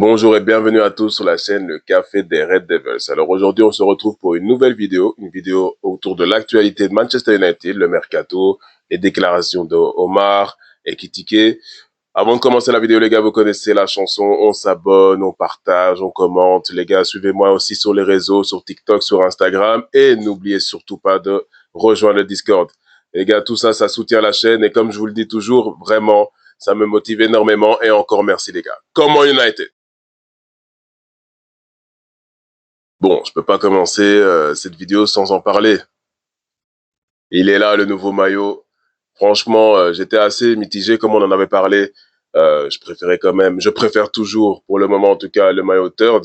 Bonjour et bienvenue à tous sur la chaîne Le Café des Red Devils. Alors aujourd'hui, on se retrouve pour une nouvelle vidéo, une vidéo autour de l'actualité de Manchester United, le mercato, les déclarations de Omar et Kitike. Avant de commencer la vidéo, les gars, vous connaissez la chanson, on s'abonne, on partage, on commente. Les gars, suivez-moi aussi sur les réseaux, sur TikTok, sur Instagram et n'oubliez surtout pas de rejoindre le Discord. Les gars, tout ça, ça soutient la chaîne et comme je vous le dis toujours, vraiment, ça me motive énormément et encore merci les gars. Comment United? Bon, je peux pas commencer cette vidéo sans en parler. Il est là, le nouveau maillot. Franchement, j'étais assez mitigé comme on en avait parlé. Je préfère toujours, pour le moment en tout cas, le maillot third.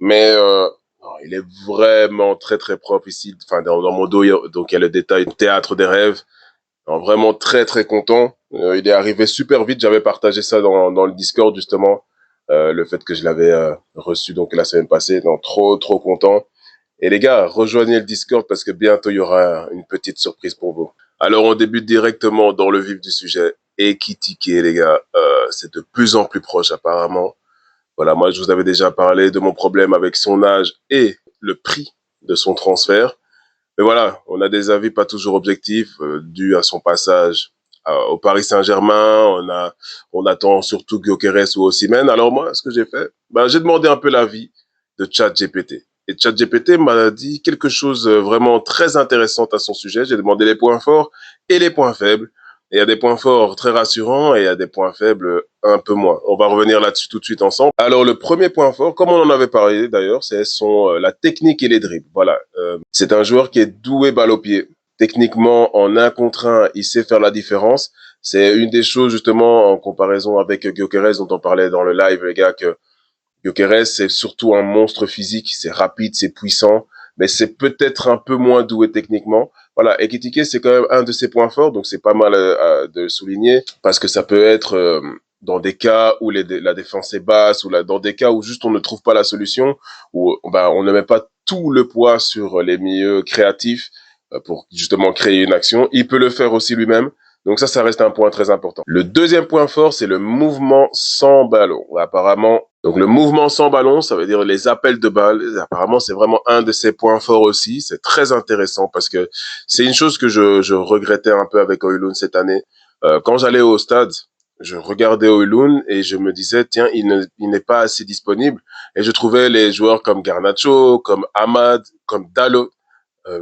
Mais non, il est vraiment très très propre ici. Enfin, dans mon dos, donc il y a le détail théâtre des rêves. Alors, vraiment très très content. Il est arrivé super vite. J'avais partagé ça dans le Discord justement. Le fait que je l'avais reçu donc la semaine passée. Donc trop trop content. Et les gars, rejoignez le Discord parce que bientôt il y aura une petite surprise pour vous. Alors on débute directement dans le vif du sujet. Ekitike, les gars, c'est de plus en plus proche apparemment. Voilà, moi je vous avais déjà parlé de mon problème avec son âge et le prix de son transfert. Mais voilà, on a des avis pas toujours objectifs dus à son passage au Paris Saint-Germain. On attend surtout Gyökeres ou Osimhen. Alors moi, ce que j'ai fait, j'ai demandé un peu l'avis de ChatGPT. Et ChatGPT m'a dit quelque chose vraiment très intéressant à son sujet. J'ai demandé les points forts et les points faibles. Et il y a des points forts très rassurants et il y a des points faibles un peu moins. On va revenir là-dessus tout de suite ensemble. Alors le premier point fort, comme on en avait parlé d'ailleurs, c'est la technique et les dribbles. Voilà, c'est un joueur qui est doué balle au pied. Techniquement, en un contre un, il sait faire la différence. C'est une des choses justement en comparaison avec Gyökeres dont on parlait dans le live, les gars, que Gyökeres, c'est surtout un monstre physique, c'est rapide, c'est puissant, mais c'est peut-être un peu moins doué techniquement. Voilà, Ekitike, c'est quand même un de ses points forts, donc c'est pas mal de le souligner, parce que ça peut être dans des cas où la défense est basse, ou dans des cas où juste on ne trouve pas la solution, où on ne met pas tout le poids sur les milieux créatifs pour justement créer une action. Il peut le faire aussi lui-même. Donc ça reste un point très important. Le deuxième point fort, c'est le mouvement sans ballon. Apparemment, donc le mouvement sans ballon, ça veut dire les appels de balles. Apparemment, c'est vraiment un de ses points forts aussi. C'est très intéressant parce que c'est une chose que je regrettais un peu avec Højlund cette année. Quand j'allais au stade, je regardais Højlund et je me disais, tiens, il n'est pas assez disponible. Et je trouvais les joueurs comme Garnacho, comme Ahmad, comme Dalot,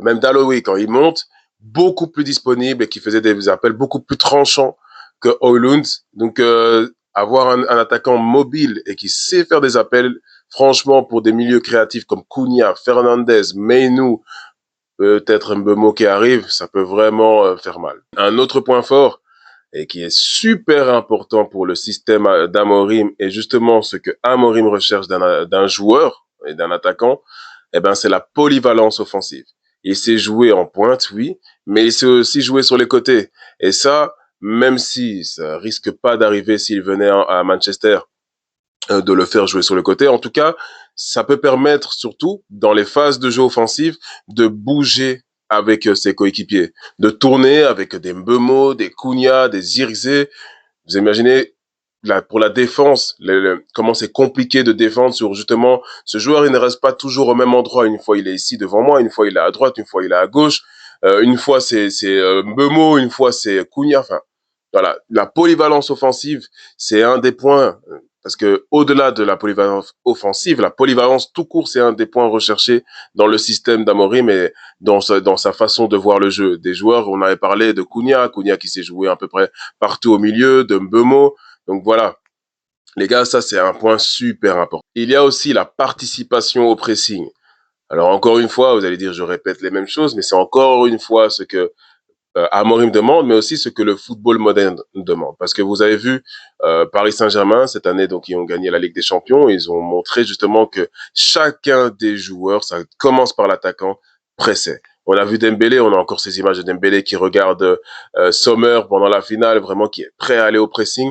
même Dalot, oui, quand il monte, beaucoup plus disponible et qui faisait des appels beaucoup plus tranchants que Højlund. Donc, avoir un attaquant mobile et qui sait faire des appels, franchement, pour des milieux créatifs comme Cunha, Fernandez, Meinou, peut-être Mbeumo qui arrive, ça peut vraiment faire mal. Un autre point fort, et qui est super important pour le système d'Amorim, et justement ce que Amorim recherche d'un joueur et d'un attaquant, eh ben, c'est la polyvalence offensive. Il sait jouer en pointe, oui, mais il sait aussi jouer sur les côtés. Et ça, même si ça risque pas d'arriver s'il venait à Manchester, de le faire jouer sur le côté. En tout cas, ça peut permettre surtout dans les phases de jeu offensif de bouger avec ses coéquipiers, de tourner avec des Mbeumo, des Cunha, des Zirkzee. Vous imaginez pour la défense, comment c'est compliqué de défendre sur justement ce joueur. Il ne reste pas toujours au même endroit. Une fois il est ici devant moi, une fois il est à droite, une fois il est à gauche, une fois c'est Mbeumo, une fois c'est Cunha. Enfin, voilà, la polyvalence offensive, c'est un des points. Parce que au-delà de la polyvalence offensive, la polyvalence tout court, c'est un des points recherchés dans le système d'Amorim et dans sa façon de voir le jeu. Des joueurs, on avait parlé de Cunha qui s'est joué à peu près partout au milieu, de Mbeumo. Donc voilà, les gars, ça c'est un point super important. Il y a aussi la participation au pressing. Alors encore une fois, vous allez dire je répète les mêmes choses, mais c'est encore une fois ce que Amorim demande, mais aussi ce que le football moderne demande. Parce que vous avez vu Paris Saint-Germain cette année, donc ils ont gagné la Ligue des Champions. Ils ont montré justement que chacun des joueurs, ça commence par l'attaquant, pressait. On a vu Dembélé, on a encore ces images de Dembélé qui regarde Sommer pendant la finale, vraiment qui est prêt à aller au pressing.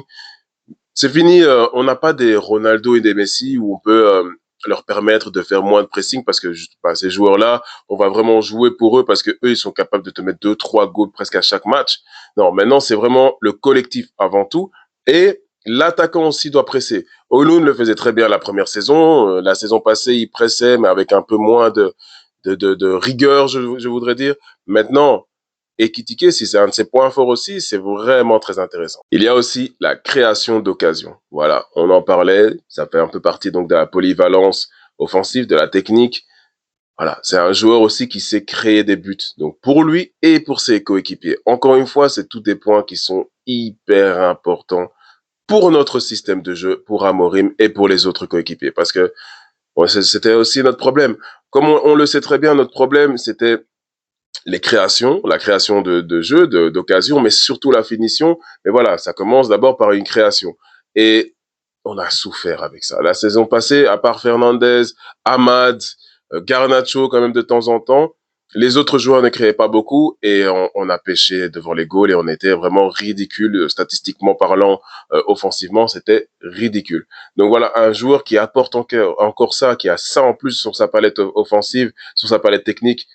C'est fini, on n'a pas des Ronaldo et des Messi où on peut leur permettre de faire moins de pressing parce que ces joueurs-là, on va vraiment jouer pour eux parce que eux, ils sont capables de te mettre 2, 3 goals presque à chaque match. Non, maintenant, c'est vraiment le collectif avant tout. Et L'attaquant aussi doit presser. Højlund le faisait très bien la première saison. La saison passée, il pressait, mais avec un peu moins de rigueur, je voudrais dire. Maintenant, Ekitike, si c'est un de ses points forts aussi, c'est vraiment très intéressant. Il y a aussi la création d'occasions. Voilà, on en parlait, ça fait un peu partie donc de la polyvalence offensive, de la technique. Voilà, c'est un joueur aussi qui sait créer des buts. Donc pour lui et pour ses coéquipiers. Encore une fois, c'est tous des points qui sont hyper importants pour notre système de jeu, pour Amorim et pour les autres coéquipiers. Parce que ouais, c'était aussi notre problème. Comme on le sait très bien, notre problème, c'était les créations, la création de jeux, d'occasions, mais surtout la finition. Mais voilà, ça commence d'abord par une création. Et on a souffert avec ça. La saison passée, à part Fernandez, Ahmad, Garnacho quand même de temps en temps, les autres joueurs ne créaient pas beaucoup et on a pêché devant les goals et on était vraiment ridicule, statistiquement parlant, offensivement, c'était ridicule. Donc voilà, un joueur qui apporte encore ça, qui a ça en plus sur sa palette offensive, sur sa palette technique,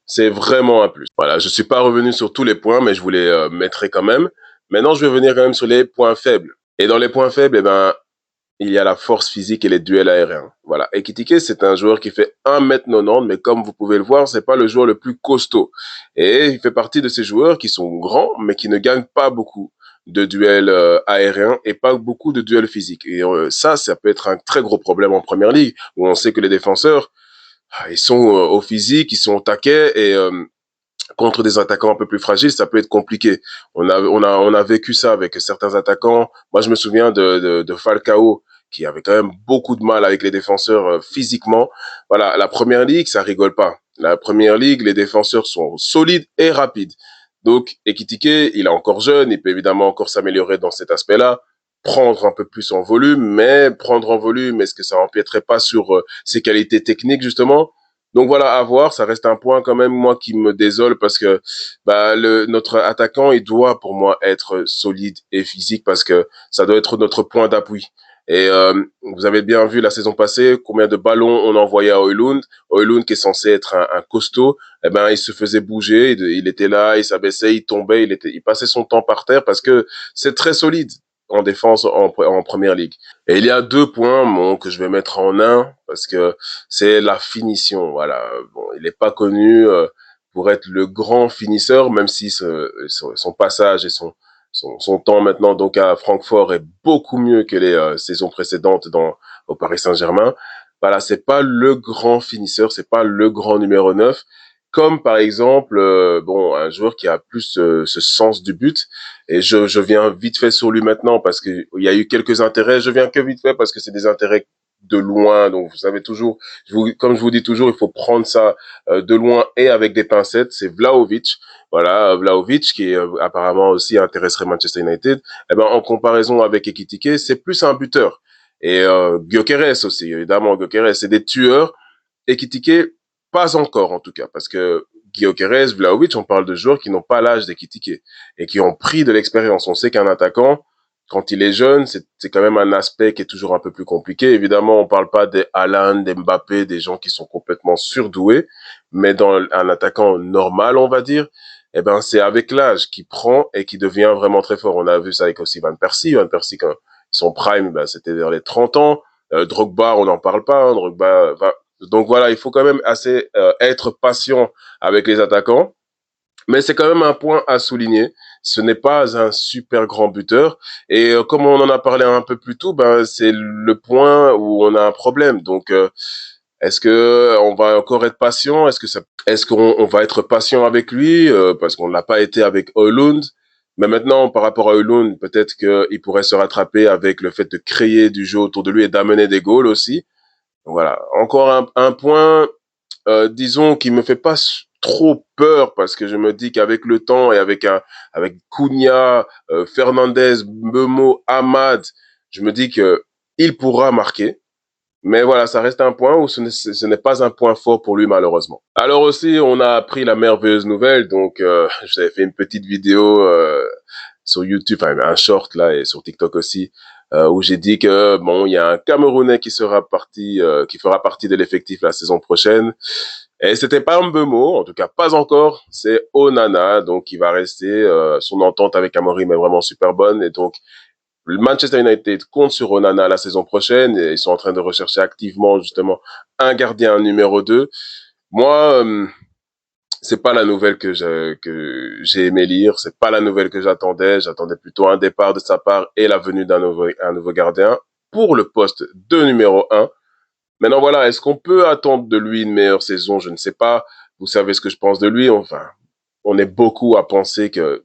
c'est vraiment un plus. Voilà, je suis pas revenu sur tous les points, mais je vous les mettrai quand même. Maintenant, je vais venir quand même sur les points faibles. Et dans les points faibles, eh ben, il y a la force physique et les duels aériens. Voilà. Ekitike, c'est un joueur qui fait 1m90, mais comme vous pouvez le voir, c'est pas le joueur le plus costaud. Et il fait partie de ces joueurs qui sont grands, mais qui ne gagnent pas beaucoup de duels aériens et pas beaucoup de duels physiques. Et ça peut être un très gros problème en première ligue, où on sait que les défenseurs, ils sont au physique, ils sont au taquet et contre des attaquants un peu plus fragiles, ça peut être compliqué. On a vécu ça avec certains attaquants. Moi, je me souviens de Falcao, qui avait quand même beaucoup de mal avec les défenseurs physiquement. Voilà, la première ligue, ça rigole pas. La première ligue, les défenseurs sont solides et rapides. Donc, Ekitike, il est encore jeune, il peut évidemment encore s'améliorer dans cet aspect-là, prendre un peu plus en volume, mais prendre en volume, est-ce que ça empiéterait pas sur ses qualités techniques, justement? Donc voilà, à voir, ça reste un point quand même, moi, qui me désole parce que bah, notre attaquant, il doit pour moi être solide et physique parce que ça doit être notre point d'appui. Et vous avez bien vu la saison passée combien de ballons on envoyait à Højlund. Højlund qui est censé être un costaud, eh ben il se faisait bouger, il était là, il s'abaissait, il tombait, il passait son temps par terre parce que c'est très solide en défense en première ligue. Et il y a deux points bon, que je vais mettre en un parce que c'est la finition. Voilà, bon, il n'est pas connu pour être le grand finisseur, même si son passage et son temps maintenant donc à Francfort est beaucoup mieux que les saisons précédentes au Paris Saint-Germain. Voilà, c'est pas le grand finisseur, c'est pas le grand numéro 9, comme par exemple bon un joueur qui a plus ce sens du but. Et je viens vite fait sur lui maintenant parce que il y a eu quelques intérêts. Je viens que vite fait parce que c'est des intérêts de loin. Donc vous savez toujours, comme je vous dis toujours, il faut prendre ça de loin et avec des pincettes. C'est Vlahovic. Voilà, Vlahovic qui apparemment aussi intéresserait Manchester United. Eh ben en comparaison avec Ekitike, c'est plus un buteur. Et Gyökeres aussi, évidemment Gyökeres, c'est des tueurs. Ekitike, pas encore en tout cas, parce que Gyökeres, Vlahovic, on parle de joueurs qui n'ont pas l'âge d'Ekitike et qui ont pris de l'expérience. On sait qu'un attaquant, quand il est jeune, c'est quand même un aspect qui est toujours un peu plus compliqué. Évidemment, on parle pas des Haaland, des Mbappé, des gens qui sont complètement surdoués, mais dans un attaquant normal, on va dire, eh ben c'est avec l'âge qu'il prend et qui devient vraiment très fort. On a vu ça avec aussi Van Persie. Van Persie, quand son prime, ben, c'était vers les 30 ans. Drogba, on n'en parle pas. Hein. Drogba, donc voilà, il faut quand même assez être patient avec les attaquants. Mais c'est quand même un point à souligner. Ce n'est pas un super grand buteur. Et comme on en a parlé un peu plus tôt, ben, c'est le point où on a un problème. Donc, est-ce que on va encore être patient? Est-ce qu'on va être patient avec lui parce qu'on ne l'a pas été avec Højlund? Mais maintenant, par rapport à Højlund, peut-être qu'il pourrait se rattraper avec le fait de créer du jeu autour de lui et d'amener des goals aussi. Voilà, encore un point, disons, qui me fait pas trop peur parce que je me dis qu'avec le temps et avec Cunha, Fernandez, Mbeumo, Ahmad, je me dis que il pourra marquer. Mais voilà, ça reste un point où ce n'est pas un point fort pour lui malheureusement. Alors aussi, on a appris la merveilleuse nouvelle. Donc, j'avais fait une petite vidéo sur YouTube, enfin un short là et sur TikTok aussi, où j'ai dit que bon, il y a un Camerounais qui fera partie de l'effectif la saison prochaine. Et c'était pas Mbeumo, en tout cas pas encore. C'est Onana, donc il va rester. Son entente avec Amorim est vraiment super bonne et donc Le Manchester United compte sur Onana la saison prochaine et ils sont en train de rechercher activement justement un gardien numéro 2. Moi, c'est pas la nouvelle que j'ai aimé lire, c'est pas la nouvelle que j'attendais. J'attendais plutôt un départ de sa part et la venue un nouveau gardien pour le poste de numéro 1. Maintenant, voilà, est-ce qu'on peut attendre de lui une meilleure saison? Je ne sais pas. Vous savez ce que je pense de lui. Enfin, on est beaucoup à penser que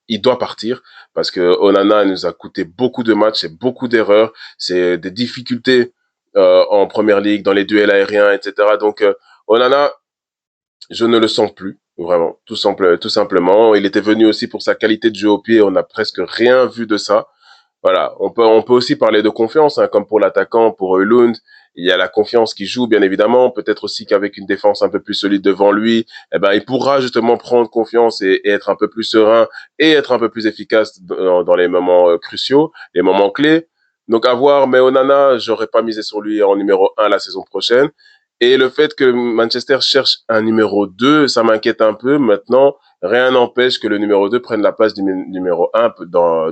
il doit partir parce que Onana nous a coûté beaucoup de matchs et beaucoup d'erreurs. C'est des difficultés en première ligue, dans les duels aériens, etc. Donc, Onana, je ne le sens plus, vraiment, tout simplement. Il était venu aussi pour sa qualité de jeu au pied. On n'a presque rien vu de ça. Voilà, on peut aussi parler de confiance, hein, comme pour l'attaquant, pour Højlund. Il y a la confiance qui joue, bien évidemment. Peut-être aussi qu'avec une défense un peu plus solide devant lui, il pourra justement prendre confiance et être un peu plus serein et être un peu plus efficace dans les moments cruciaux, les moments clés. Donc à voir, mais Onana, j'aurais pas misé sur lui en numéro 1 la saison prochaine. Et le fait que Manchester cherche un numéro 2, ça m'inquiète un peu. Maintenant, rien n'empêche que le numéro 2 prenne la place du numéro 1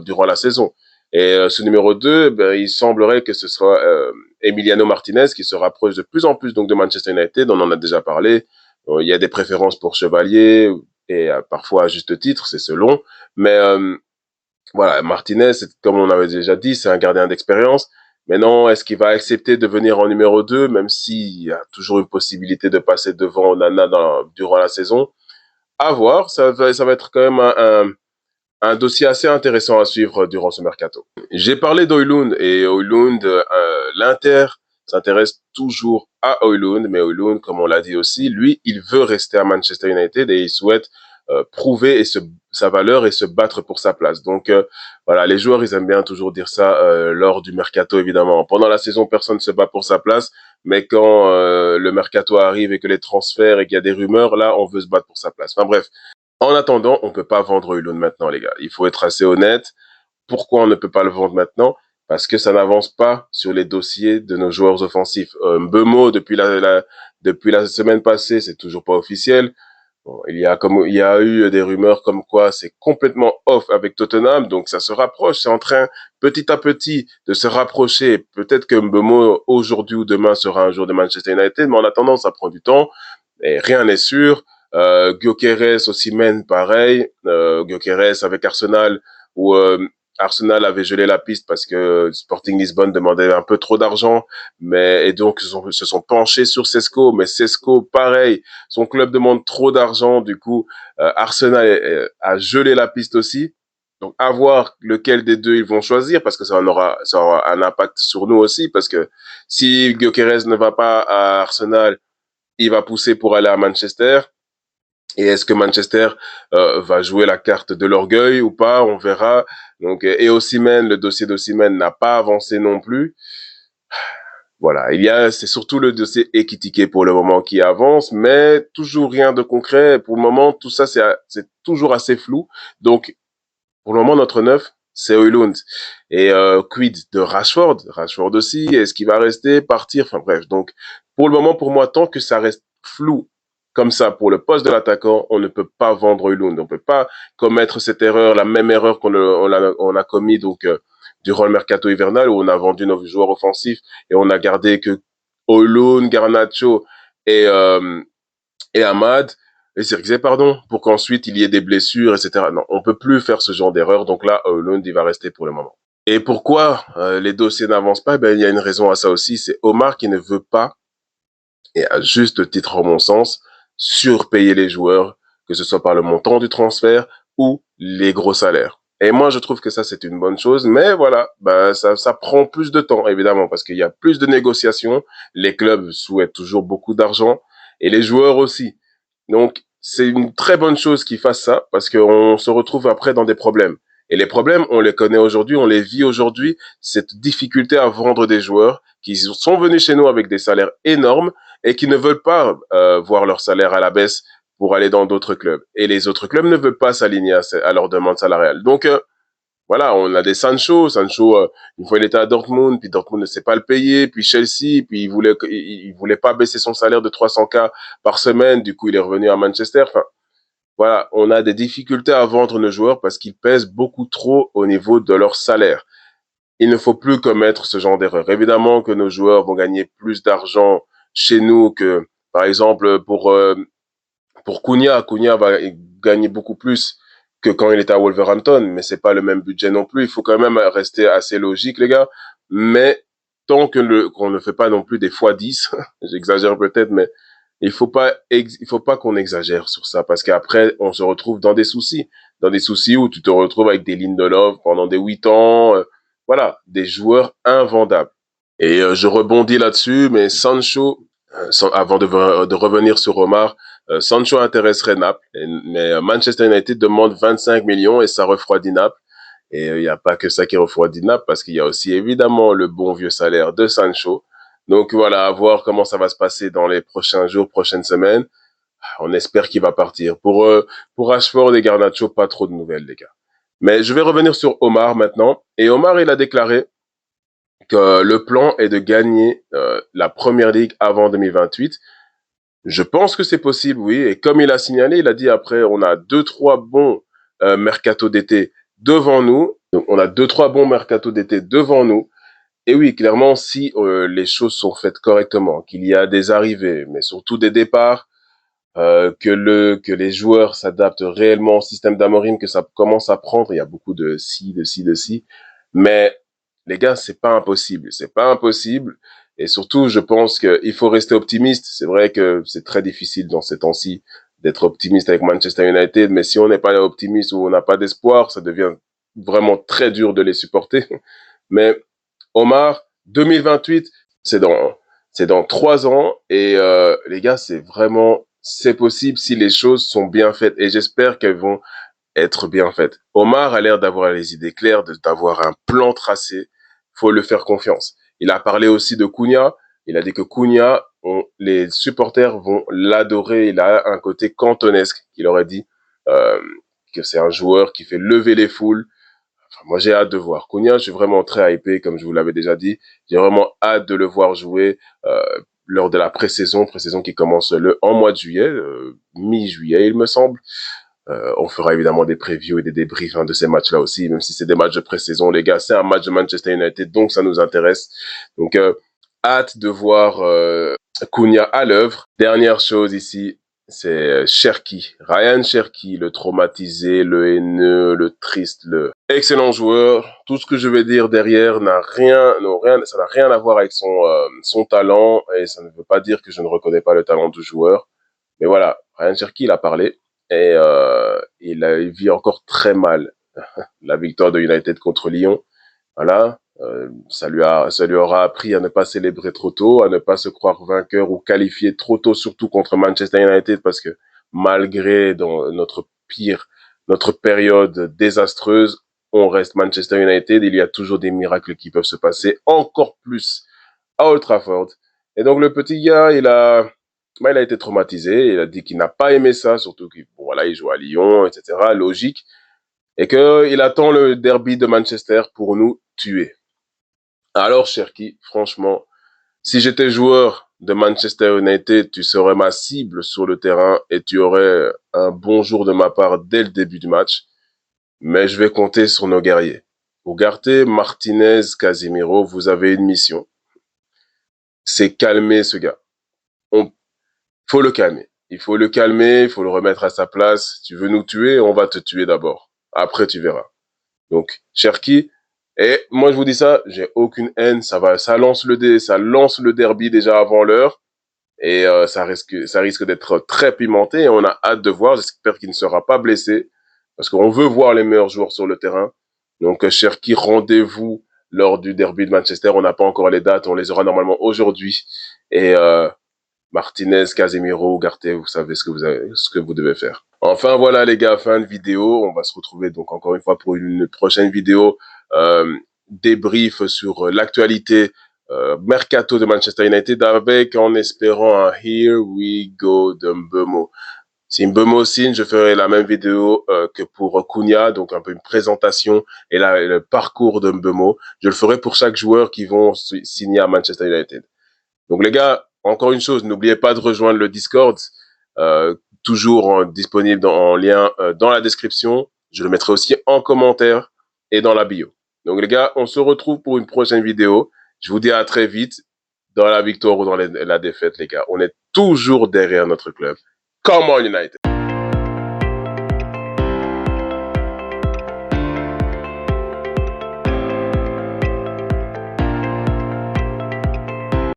durant la saison. Et ce numéro 2, il semblerait que ce soit Emiliano Martinez qui se rapproche de plus en plus donc de Manchester United. On en a déjà parlé. Il y a des préférences pour Chevalier et parfois à juste titre, c'est selon. Mais voilà, Martinez, comme on avait déjà dit, c'est un gardien d'expérience. Maintenant, est-ce qu'il va accepter de venir en numéro 2, même s'il y a toujours une possibilité de passer devant Onana durant la saison? À voir, ça va être quand même un dossier assez intéressant à suivre durant ce mercato. J'ai parlé d'Højlund et Højlund, l'Inter s'intéresse toujours à Højlund, mais Højlund, comme on l'a dit aussi, lui, il veut rester à Manchester United et il souhaite prouver sa valeur et se battre pour sa place. Donc voilà, les joueurs, ils aiment bien toujours dire ça lors du mercato, évidemment. Pendant la saison, personne ne se bat pour sa place, mais quand le mercato arrive et que les transferts et qu'il y a des rumeurs, là, on veut se battre pour sa place. Enfin bref, en attendant, on peut pas vendre Højlund maintenant, les gars. Il faut être assez honnête. Pourquoi on ne peut pas le vendre maintenant? Parce que ça n'avance pas sur les dossiers de nos joueurs offensifs. Mbeumo, depuis la semaine passée, c'est toujours pas officiel. Bon, il y a eu des rumeurs comme quoi c'est complètement off avec Tottenham, donc ça se rapproche, c'est en train petit à petit de se rapprocher. Peut-être que Mbeumo aujourd'hui ou demain sera un jour de Manchester United, mais en attendant, ça prend du temps et rien n'est sûr. Gyökeres, Osimhen, pareil. Gyökeres avec Arsenal, où Arsenal avait gelé la piste parce que Sporting Lisbonne demandait un peu trop d'argent, et donc se sont penchés sur Sesco, mais Sesco, pareil, son club demande trop d'argent, du coup Arsenal a gelé la piste aussi. Donc à voir lequel des deux ils vont choisir, parce que ça aura un impact sur nous aussi, parce que si Gyökeres ne va pas à Arsenal, il va pousser pour aller à Manchester. Et est-ce que Manchester va jouer la carte de l'orgueil ou pas? On verra. Donc, et Osimhen, le dossier d'Osimhen n'a pas avancé non plus. Voilà, c'est surtout le dossier Ekitike pour le moment qui avance, mais toujours rien de concret. Pour le moment, tout ça, c'est toujours assez flou. Donc, pour le moment, notre neuf, c'est Højlund. Et quid de Rashford? Rashford aussi, est-ce qu'il va rester, partir? Enfin bref, donc pour le moment, pour moi, tant que ça reste flou comme ça pour le poste de l'attaquant, on ne peut pas vendre Højlund. On peut pas commettre cette erreur, la même erreur on a commis donc durant le mercato hivernal où on a vendu nos joueurs offensifs et on a gardé que Højlund, Garnacho et Ahmad, et Zirkzee, pardon, pour qu'ensuite il y ait des blessures, etc. Non, on peut plus faire ce genre d'erreur, donc là, Højlund, il va rester pour le moment. Et pourquoi les dossiers n'avancent pas? Il y a une raison à ça aussi, c'est Omar qui ne veut pas, et à juste titre en mon sens, surpayer les joueurs, que ce soit par le montant du transfert ou les gros salaires. Et moi, je trouve que ça, c'est une bonne chose, mais voilà, ça prend plus de temps, évidemment, parce qu'il y a plus de négociations, les clubs souhaitent toujours beaucoup d'argent, et les joueurs aussi. Donc, c'est une très bonne chose qu'ils fassent ça parce qu'on se retrouve après dans des problèmes. Et les problèmes, on les connaît aujourd'hui, on les vit aujourd'hui, cette difficulté à vendre des joueurs qui sont venus chez nous avec des salaires énormes et qui ne veulent pas voir leur salaire à la baisse pour aller dans d'autres clubs. Et les autres clubs ne veulent pas s'aligner à leur demande salariale. Donc, voilà, on a des Sancho, une fois il était à Dortmund, puis Dortmund ne sait pas le payer, puis Chelsea, puis il voulait pas baisser son salaire de 300K par semaine, du coup il est revenu à Manchester. Enfin, voilà, on a des difficultés à vendre nos joueurs parce qu'ils pèsent beaucoup trop au niveau de leur salaire. il ne faut plus commettre ce genre d'erreur. Évidemment que nos joueurs vont gagner plus d'argent chez nous que, par exemple, pour Cunha. Cunha va gagner beaucoup plus que quand il était à Wolverhampton, mais c'est pas le même budget non plus. Il faut quand même rester assez logique, les gars. Mais tant que qu'on ne fait pas non plus des fois 10, j'exagère peut-être, mais il faut pas qu'on exagère sur ça parce qu'après, on se retrouve dans des soucis où tu te retrouves avec des Lindelof pendant des 8 ans, voilà, des joueurs invendables. Et je rebondis là-dessus, mais Sancho, avant de revenir sur Omar, Sancho intéresserait Naples, mais Manchester United demande 25 millions et ça refroidit Naples. Et il n'y a pas que ça qui refroidit Naples, parce qu'il y a aussi évidemment le bon vieux salaire de Sancho. Donc voilà, à voir comment ça va se passer dans les prochains jours, prochaines semaines. On espère qu'il va partir. Pour Rashford et Garnacho, pas trop de nouvelles, les gars. Mais je vais revenir sur Omar maintenant. Et Omar, il a déclaré que le plan est de gagner la Première Ligue avant 2028. Je pense que c'est possible, oui. Et comme il a signalé, il a dit après, on a 2-3 bons mercato d'été devant nous. Donc, on a 2-3 bons mercato d'été devant nous. Et oui, clairement, si les choses sont faites correctement, qu'il y a des arrivées, mais surtout des départs, que les joueurs s'adaptent réellement au système d'Amorim, que ça commence à prendre. Il y a beaucoup de si, de si, de si. Mais les gars, c'est pas impossible. C'est pas impossible. Et surtout, je pense qu'il faut rester optimiste. C'est vrai que c'est très difficile dans ces temps-ci d'être optimiste avec Manchester United, mais si on n'est pas optimiste ou on n'a pas d'espoir, ça devient vraiment très dur de les supporter. Mais Omar, 2028, c'est dans c'est dans 3 ans et les gars, c'est possible si les choses sont bien faites et j'espère qu'elles vont être bien faites. Omar a l'air d'avoir les idées claires, d'avoir un plan tracé. Faut le faire confiance. Il a parlé aussi de Cunha. Il a dit que Cunha, les supporters vont l'adorer. Il a un côté cantonesque. Il aurait dit euh, que c'est un joueur qui fait lever les foules. Enfin, moi, j'ai hâte de voir. Cunha, je suis vraiment très hypé, comme je vous l'avais déjà dit. J'ai vraiment hâte de le voir jouer lors de la pré-saison qui commence en mois de juillet, mi-juillet, il me semble. On fera évidemment des previews et des débriefs de ces matchs-là aussi, même si c'est des matchs de pré-saison, les gars. C'est un match de Manchester United, donc ça nous intéresse. Donc, hâte de voir Cunha à l'œuvre. Dernière chose ici, c'est Cherki. Ryan Cherki, le traumatisé, le haineux, le triste, le excellent joueur. Tout ce que je vais dire derrière ça n'a rien à voir avec son talent et ça ne veut pas dire que je ne reconnais pas le talent du joueur. Mais voilà, Ryan Cherki, il a parlé et il vit encore très mal la victoire de United contre Lyon. Voilà, ça lui aura appris à ne pas célébrer trop tôt, à ne pas se croire vainqueur ou qualifié trop tôt, surtout contre Manchester United, parce que malgré dans notre période désastreuse, on reste Manchester United. Il y a toujours des miracles qui peuvent se passer, encore plus à Old Trafford. Et donc le petit gars, il a été traumatisé. Il a dit qu'il n'a pas aimé ça, surtout qu'il, bon, voilà, il joue à Lyon, etc. Logique. Et qu'il attend le derby de Manchester pour nous tuer. Alors, Cherki, franchement, si j'étais joueur de Manchester United, tu serais ma cible sur le terrain et tu aurais un bon jour de ma part dès le début du match. Mais je vais compter sur nos guerriers. Ugarte, Martinez, Casemiro, vous avez une mission. C'est calmer ce gars. Faut le calmer. Il faut le calmer, il faut le remettre à sa place. Tu veux nous tuer, on va te tuer d'abord. Après, tu verras. Donc, Cherki, et moi je vous dis ça, j'ai aucune haine, ça lance le derby déjà avant l'heure, et ça risque d'être très pimenté, et on a hâte de voir, j'espère qu'il ne sera pas blessé, parce qu'on veut voir les meilleurs joueurs sur le terrain. Donc, Cherki, rendez-vous lors du derby de Manchester, on n'a pas encore les dates, on les aura normalement aujourd'hui, et Martinez, Casemiro, Ugarte, vous savez ce que vous devez faire. Enfin voilà les gars, fin de vidéo. On va se retrouver donc encore une fois pour une prochaine vidéo débrief sur l'actualité mercato de Manchester United avec en espérant un Here We Go de Mbeumo. Si Mbeumo signe, je ferai la même vidéo que pour Cunha, donc un peu une présentation et le parcours de Mbeumo. Je le ferai pour chaque joueur qui vont signer à Manchester United. Donc les gars, encore une chose, n'oubliez pas de rejoindre le Discord, toujours disponible en lien dans la description. Je le mettrai aussi en commentaire et dans la bio. Donc les gars, on se retrouve pour une prochaine vidéo. Je vous dis à très vite dans la victoire ou dans la défaite, les gars. On est toujours derrière notre club. Come on United!